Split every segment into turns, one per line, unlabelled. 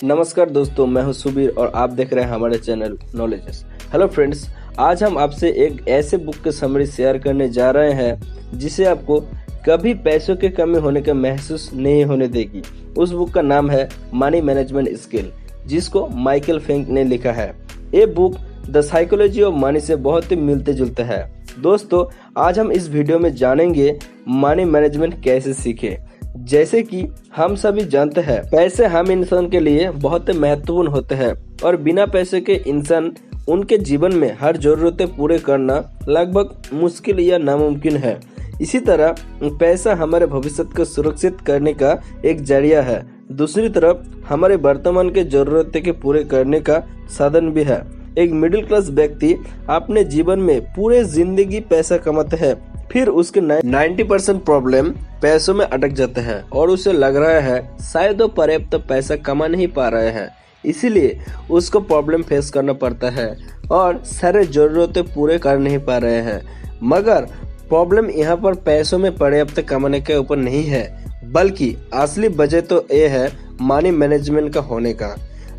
नमस्कार दोस्तों, मैं हूं सुबीर और आप देख रहे हैं हमारे चैनल नॉलेजेस। हेलो फ्रेंड्स, आज हम आपसे एक ऐसे बुक के समरी शेयर करने जा रहे हैं जिसे आपको कभी पैसों की कमी होने का महसूस नहीं होने देगी। उस बुक का नाम है मनी मैनेजमेंट स्किल, जिसको माइकल फेंक ने लिखा है। ये book the psychology of money से बहुत ही मिलते जुलते हैं। दोस्तों, आज हम इस वीडियो में जानेंगे मनी मैनेजमेंट कैसे सीखे। जैसे कि हम सभी जानते हैं, पैसे हम इंसान के लिए बहुत महत्वपूर्ण होते हैं और बिना पैसे के इंसान उनके जीवन में हर जरूरतें पूरे करना लगभग मुश्किल या नामुमकिन है। इसी तरह पैसा हमारे भविष्य को सुरक्षित करने का एक जरिया है, दूसरी तरफ हमारे वर्तमान के जरूरतें के पूरे करने का साधन भी है। एक मिडिल क्लास व्यक्ति अपने जीवन में पूरे जिंदगी पैसा कमाते हैं, फिर उसके 90% प्रॉब्लम पैसों में अटक जाते हैं और उसे लग रहा है शायद वो पर्याप्त पैसा कमा नहीं पा रहे हैं, इसीलिए उसको प्रॉब्लम फेस करना पड़ता है और सारे जरूरतें पूरे कर नहीं पा रहे हैं। मगर प्रॉब्लम यहाँ पर पैसों में पर्याप्त कमाने के ऊपर नहीं है, बल्कि असली वजह तो ये है मनी मैनेजमेंट का होने का।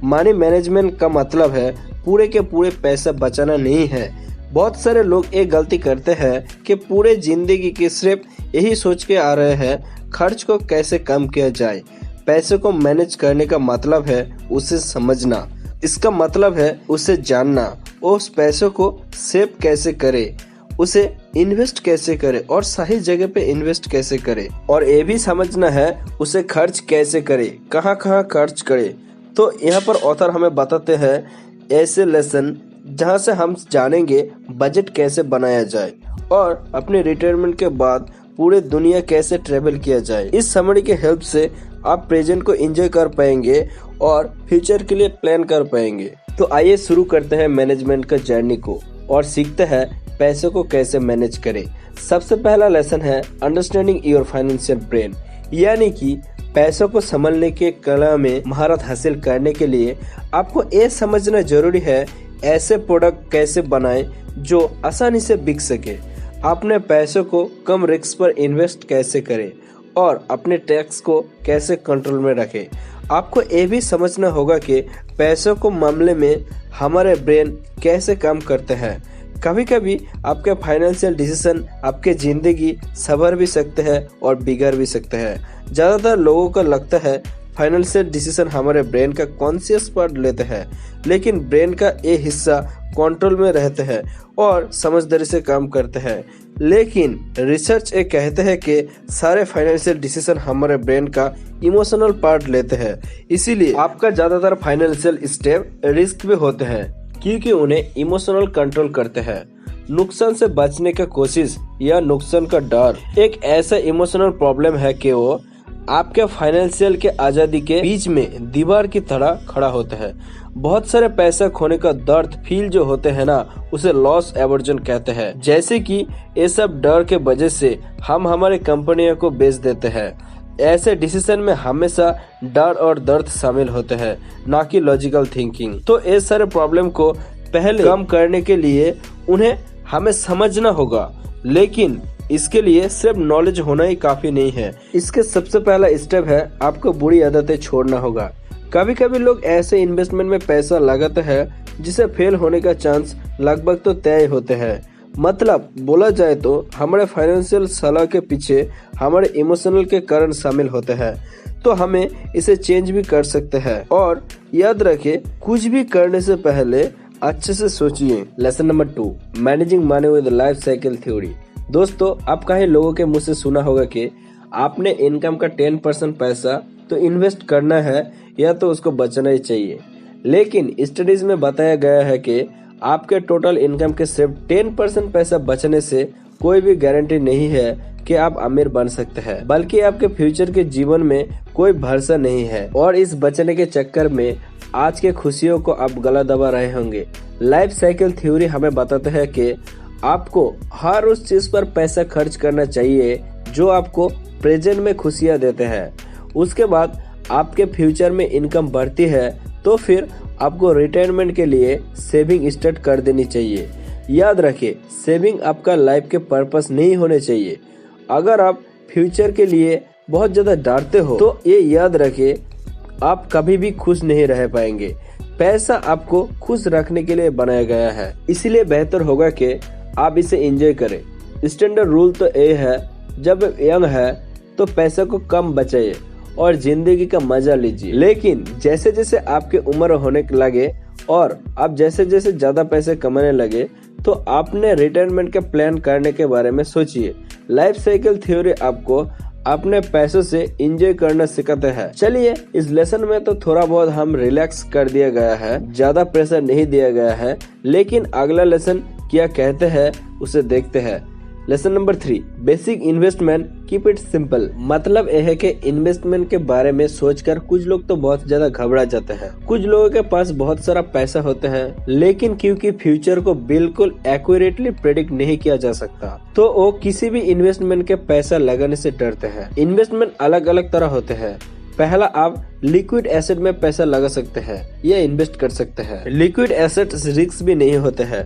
मनी मैनेजमेंट का मतलब है पूरे के पूरे पैसा बचाना नहीं है। बहुत सारे लोग एक गलती करते हैं कि पूरे जिंदगी की सिर्फ यही सोच के आ रहे हैं खर्च को कैसे कम किया जाए। पैसे को मैनेज करने का मतलब है उसे समझना, इसका मतलब है उसे जानना, उस पैसों को सेव कैसे करे, उसे इन्वेस्ट कैसे करे और सही जगह पे इन्वेस्ट कैसे करे, और ये भी समझना है उसे खर्च कैसे करे, कहाँ कहाँ खर्च करे। तो यहाँ पर ऑथर हमें बताते हैं ऐसे लेसन जहाँ से हम जानेंगे बजट कैसे बनाया जाए और अपने रिटायरमेंट के बाद पूरे दुनिया कैसे ट्रेवल किया जाए। इस समरी के हेल्प से आप प्रेजेंट को एंजॉय कर पाएंगे और फ्यूचर के लिए प्लान कर पाएंगे। तो आइए शुरू करते हैं मैनेजमेंट का जर्नी को और सीखते हैं पैसों को कैसे मैनेज करें। सबसे पहला लेसन है अंडरस्टैंडिंग योर फाइनेंशियल ब्रेन, यानी कि पैसों को संभालने के कला में महारत हासिल करने के लिए आपको ये समझना जरूरी है ऐसे प्रोडक्ट कैसे बनाएं जो आसानी से बिक सके, अपने पैसों को कम रिस्क पर इन्वेस्ट कैसे करें और अपने टैक्स को कैसे कंट्रोल में रखें। आपको ये भी समझना होगा कि पैसों को मामले में हमारे ब्रेन कैसे काम करते हैं। कभी कभी आपके फाइनेंशियल डिसीजन आपके जिंदगी संवर भी सकते हैं और बिगड़ भी सकते हैं। ज्यादातर लोगों को लगता है फाइनेंशियल डिसीजन हमारे ब्रेन का कॉन्शियस पार्ट लेते हैं, लेकिन ब्रेन का ये हिस्सा कंट्रोल में रहते हैं और समझदारी से काम करते हैं। लेकिन रिसर्च ये कहते हैं कि सारे फाइनेंशियल डिसीजन हमारे ब्रेन का इमोशनल पार्ट लेते हैं, इसीलिए आपका ज्यादातर फाइनेंशियल स्टेप रिस्क भी होते हैं क्योंकि उन्हें इमोशनल कंट्रोल करते हैं। नुकसान से बचने की कोशिश या नुकसान का डर एक ऐसा इमोशनल प्रॉब्लम है कि वो आपके फाइनेंशियल के आजादी के बीच में दीवार की तरह खड़ा होता है। बहुत सारे पैसा खोने का दर्द फील जो होते हैं ना, उसे लॉस एवर्जन कहते हैं। जैसे कि ये सब डर के वजह से हम हमारे कंपनियों को बेच देते हैं। ऐसे डिसीजन में हमेशा डर और दर्द शामिल होते हैं, ना कि लॉजिकल थिंकिंग। तो ये सारे प्रॉब्लम को पहले कम करने के लिए उन्हें हमें समझना होगा, लेकिन इसके लिए सिर्फ नॉलेज होना ही काफी नहीं है। इसके सबसे पहला स्टेप है आपको बुरी आदतें छोड़ना होगा। कभी कभी लोग ऐसे इन्वेस्टमेंट में पैसा लगाते हैं जिसे फेल होने का चांस लगभग तो तय होते हैं। मतलब बोला जाए तो हमारे फाइनेंशियल सलाह के पीछे हमारे इमोशनल के कारण शामिल होते हैं। तो हमें इसे चेंज भी कर सकते हैं। और याद रखें, कुछ भी करने से पहले अच्छे से सोचिए। Lesson number 2, managing money with life cycle theory. दोस्तों, आप कहीं लोगों के मुंह से सुना होगा कि आपने इनकम का 10% पैसा तो इन्वेस्ट करना है या तो उसको बचना ही चाहिए। लेकिन स्टडीज में बताया गया है कि आपके टोटल इनकम के सिर्फ 10% पैसा बचने से कोई भी गारंटी नहीं है कि आप अमीर बन सकते हैं, बल्कि आपके फ्यूचर के जीवन में कोई भरोसा नहीं है। और इस बचने के चक्कर में आज के खुशियों को आप गला दबा रहे होंगे। लाइफ साइकिल थ्योरी हमें बताता है कि आपको हर उस चीज पर पैसा खर्च करना चाहिए जो आपको प्रेजेंट में खुशियां देते हैं। उसके बाद आपके फ्यूचर में इनकम बढ़ती है तो फिर आपको रिटायरमेंट के लिए सेविंग स्टार्ट कर देनी चाहिए। याद रखें, सेविंग आपका लाइफ के पर्पस नहीं होने चाहिए। अगर आप फ्यूचर के लिए बहुत ज्यादा डरते हो तो ये याद रखें आप कभी भी खुश नहीं रह पाएंगे। पैसा आपको खुश रखने के लिए बनाया गया है, इसलिए बेहतर होगा कि आप इसे एंजॉय करें। स्टैंडर्ड रूल तो ये है, जब यंग है तो पैसा को कम बचाइए और जिंदगी का मजा लीजिए। लेकिन जैसे जैसे आपकी उम्र होने लगे और आप जैसे जैसे ज्यादा पैसे कमाने लगे तो आपने रिटायरमेंट का प्लान करने के बारे में सोचिए। लाइफ साइकिल थ्योरी आपको अपने पैसों से एंजॉय करना सिखाता है। चलिए, इस लेसन में तो थोड़ा बहुत हम रिलैक्स कर दिया गया है, ज्यादा प्रेशर नहीं दिया गया है। लेकिन अगला लेसन क्या कहते हैं उसे देखते हैं। Lesson number 3, basic investment, keep it simple. मतलब यह है कि इन्वेस्टमेंट के बारे में सोचकर कुछ लोग तो बहुत ज्यादा घबरा जाते हैं। कुछ लोगों के पास बहुत सारा पैसा होता है, लेकिन क्योंकि फ्यूचर को बिल्कुल एक्यूरेटली प्रेडिक्ट नहीं किया जा सकता, तो वो किसी भी इन्वेस्टमेंट के पैसा लगाने से डरते हैं। इन्वेस्टमेंट अलग अलग तरह होते हैं। पहला, आप लिक्विड एसेट में पैसा लगा सकते हैं या इन्वेस्ट कर सकते हैं। लिक्विड एसेट रिस्क भी नहीं होते हैं,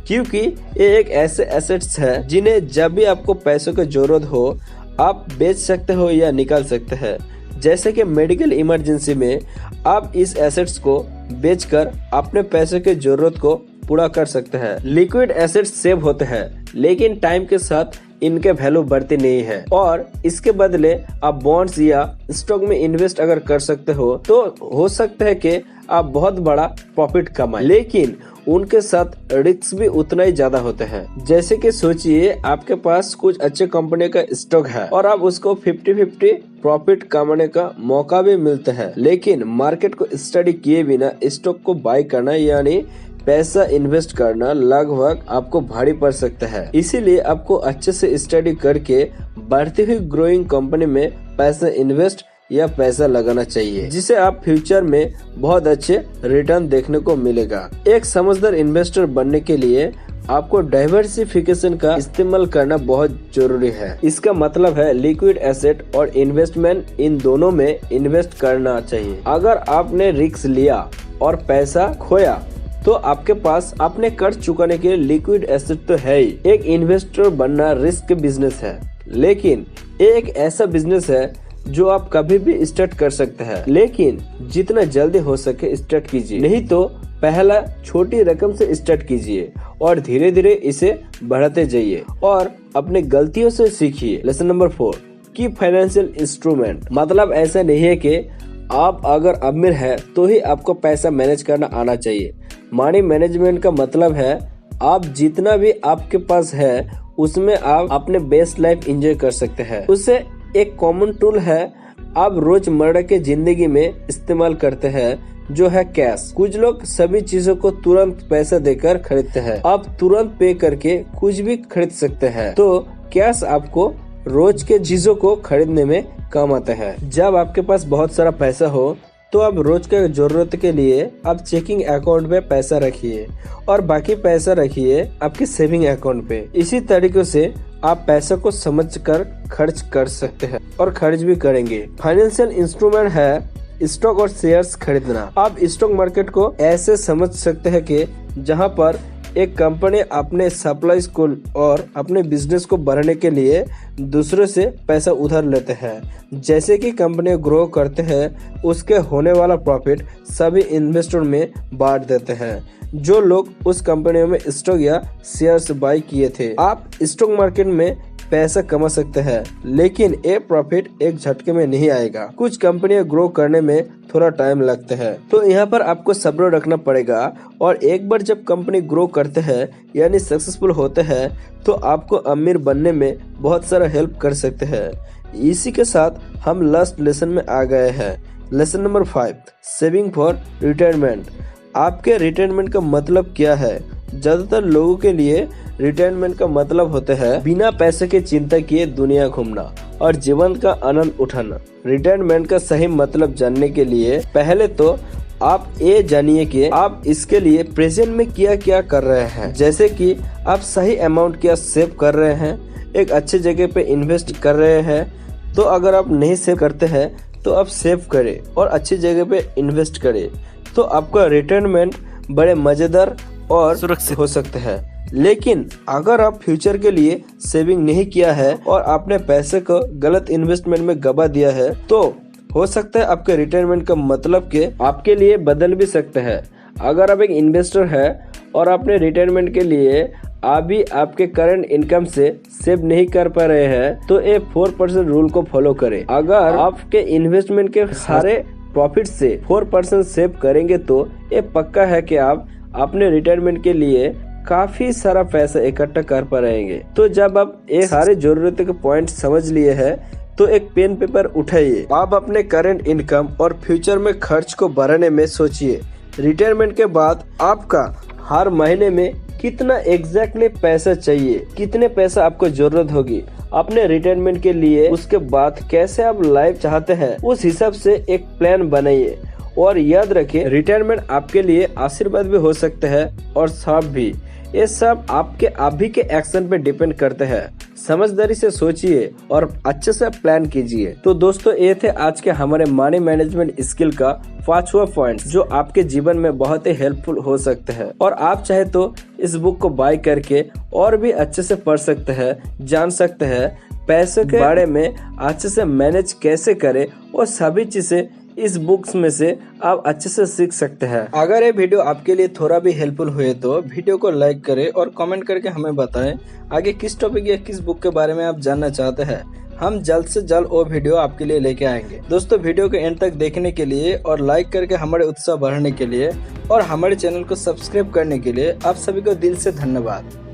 क्योंकि ये एक ऐसे एसेट्स है जिन्हें जब भी आपको पैसों की जरूरत हो आप बेच सकते हो या निकाल सकते हैं। जैसे कि मेडिकल इमरजेंसी में आप इस एसेट्स को बेचकर अपने पैसों की जरूरत को पूरा कर सकते हैं। लिक्विड एसेट्स सेव होते हैं, लेकिन टाइम के साथ इनके वैल्यू बढ़ती नहीं है, और इसके बदले आप बॉन्ड्स या स्टॉक में इन्वेस्ट अगर कर सकते हो तो हो सकता है कि आप बहुत बड़ा प्रॉफिट कमाएं, लेकिन उनके साथ रिस्क भी उतना ही ज्यादा होते हैं। जैसे कि सोचिए, आपके पास कुछ अच्छे कंपनी का स्टॉक है और आप उसको 50-50 प्रॉफिट कमाने का मौका भी मिलता है, लेकिन मार्केट को स्टडी किए बिना स्टॉक को बाय करना यानी पैसा इन्वेस्ट करना लगभग आपको भारी पड़ सकता है। इसीलिए आपको अच्छे से स्टडी करके बढ़ती हुई ग्रोइंग कंपनी में पैसा इन्वेस्ट या पैसा लगाना चाहिए, जिसे आप फ्यूचर में बहुत अच्छे रिटर्न देखने को मिलेगा। एक समझदार इन्वेस्टर बनने के लिए आपको डाइवर्सिफिकेशन का इस्तेमाल करना बहुत जरूरी है। इसका मतलब है लिक्विड एसेट और इन्वेस्टमेंट, इन दोनों में इन्वेस्ट करना चाहिए। अगर आपने रिस्क लिया और पैसा खोया तो आपके पास अपने कर्ज चुकाने के लिए लिक्विड एसेट तो है ही। एक इन्वेस्टर बनना रिस्क बिजनेस है, लेकिन एक ऐसा बिजनेस है जो आप कभी भी स्टार्ट कर सकते हैं, लेकिन जितना जल्दी हो सके स्टार्ट कीजिए। नहीं तो पहला छोटी रकम से स्टार्ट कीजिए और धीरे धीरे इसे बढ़ाते जाइए और अपने गलतियों से सीखिए। लेसन नंबर 4, की फाइनेंशियल इंस्ट्रूमेंट। मतलब ऐसा नहीं है कि आप अगर अमीर है तो ही आपको पैसा मैनेज करना आना चाहिए। मनी मैनेजमेंट का मतलब है आप जितना भी आपके पास है उसमें आप अपने बेस्ट लाइफ एंजॉय कर सकते हैं। उसे एक कॉमन टूल है आप रोजमर्रा के जिंदगी में इस्तेमाल करते हैं, जो है कैश। कुछ लोग सभी चीजों को तुरंत पैसा देकर खरीदते हैं। आप तुरंत पे करके कुछ भी खरीद सकते हैं, तो कैश आपको रोज के चीजों को खरीदने में काम आता है। जब आपके पास बहुत सारा पैसा हो तो आप रोज के जरूरत के लिए आप चेकिंग अकाउंट में पैसा रखिए और बाकी पैसा रखिए आपके सेविंग अकाउंट पे। इसी तरीके से आप पैसा को समझकर खर्च कर सकते हैं और खर्च भी करेंगे। फाइनेंशियल इंस्ट्रूमेंट है स्टॉक और शेयर्स खरीदना। आप स्टॉक मार्केट को ऐसे समझ सकते हैं कि जहां पर एक कंपनी अपने सप्लाईज को और अपने बिजनेस को बढ़ाने के लिए दूसरों से पैसा उधार लेते हैं। जैसे कि कंपनी ग्रो करते हैं, उसके होने वाला प्रॉफिट सभी इन्वेस्टर में बांट देते हैं जो लोग उस कंपनी में स्टॉक या शेयर्स बाय किए थे। आप स्टॉक मार्केट में पैसा कमा सकते हैं, लेकिन ये प्रॉफिट एक झटके में नहीं आएगा। कुछ कंपनियां ग्रो करने में थोड़ा टाइम लगता है, तो यहाँ पर आपको सब्र रखना पड़ेगा। और एक बार जब कंपनी ग्रो करते हैं यानी सक्सेसफुल होते हैं, तो आपको अमीर बनने में बहुत सारा हेल्प कर सकते हैं। इसी के साथ हम लास्ट लेसन में आ गए हैं। Lesson number 5, saving for retirement. आपके रिटायरमेंट का मतलब क्या है? ज्यादातर लोगों के लिए रिटायरमेंट का मतलब होता है बिना पैसे की चिंता किए दुनिया घूमना और जीवन का आनंद उठाना। रिटायरमेंट का सही मतलब जानने के लिए पहले तो आप ये जानिए कि आप इसके लिए प्रेजेंट में क्या क्या कर रहे हैं। जैसे कि आप सही अमाउंट क्या सेव कर रहे हैं, एक अच्छे जगह पे इन्वेस्ट कर रहे हैं। तो अगर आप नहीं सेव करते हैं तो आप सेव करें और अच्छी जगह पे इन्वेस्ट करें, तो आपका रिटायरमेंट बड़े मजेदार और सुरक्षित हो सकते हैं। लेकिन अगर आप फ्यूचर के लिए सेविंग नहीं किया है और आपने पैसे को गलत इन्वेस्टमेंट में गवा दिया है, तो हो सकता है आपके रिटायरमेंट का मतलब के आपके लिए बदल भी सकता है। अगर आप एक इन्वेस्टर है और अपने रिटायरमेंट के लिए अभी आपके करंट इनकम से सेव नहीं कर पा रहे हैं तो ये 4% रूल को फॉलो करें। अगर आपके इन्वेस्टमेंट के सारे प्रॉफिट से 4% सेव करेंगे तो ये पक्का है कि आप अपने रिटायरमेंट के लिए काफी सारा पैसा इकट्ठा कर पा रहेंगे। तो जब आप ये सारे जरूरत के पॉइंट समझ लिए हैं तो एक पेन पेपर उठाइए। आप अपने करंट इनकम और फ्यूचर में खर्च को बढ़ाने में सोचिए। रिटायरमेंट के बाद आपका हर महीने में कितना एग्जैक्टली पैसा चाहिए, कितने पैसा आपको जरूरत होगी अपने रिटायरमेंट के लिए, उसके बाद कैसे आप लाइफ चाहते हैं उस हिसाब से एक प्लान बनाइए। और याद रखिए रिटायरमेंट आपके लिए आशीर्वाद भी हो सकता है और श्राप भी। ये सब आपके अभी के एक्शन पे डिपेंड करते हैं। समझदारी से सोचिए और अच्छे से प्लान कीजिए। तो दोस्तों ये थे आज के हमारे मनी मैनेजमेंट स्किल का 5वां पॉइंट जो आपके जीवन में बहुत ही हेल्पफुल हो सकते हैं। और आप चाहे तो इस बुक को बाय करके और भी अच्छे से पढ़ सकते हैं, जान सकते हैं पैसे के बारे में अच्छे से मैनेज कैसे करें और सभी चीजें इस बुक्स में से आप अच्छे से सीख सकते हैं। अगर ये वीडियो आपके लिए थोड़ा भी हेल्पफुल हुए तो वीडियो को लाइक करें और कमेंट करके हमें बताएं आगे किस टॉपिक या किस बुक के बारे में आप जानना चाहते हैं। हम जल्द से जल्द वो वीडियो आपके लिए लेके आएंगे। दोस्तों वीडियो को एंड तक देखने के लिए और लाइक करके हमारे उत्साह बढ़ाने के लिए और हमारे चैनल को सब्सक्राइब करने के लिए आप सभी को दिल से धन्यवाद।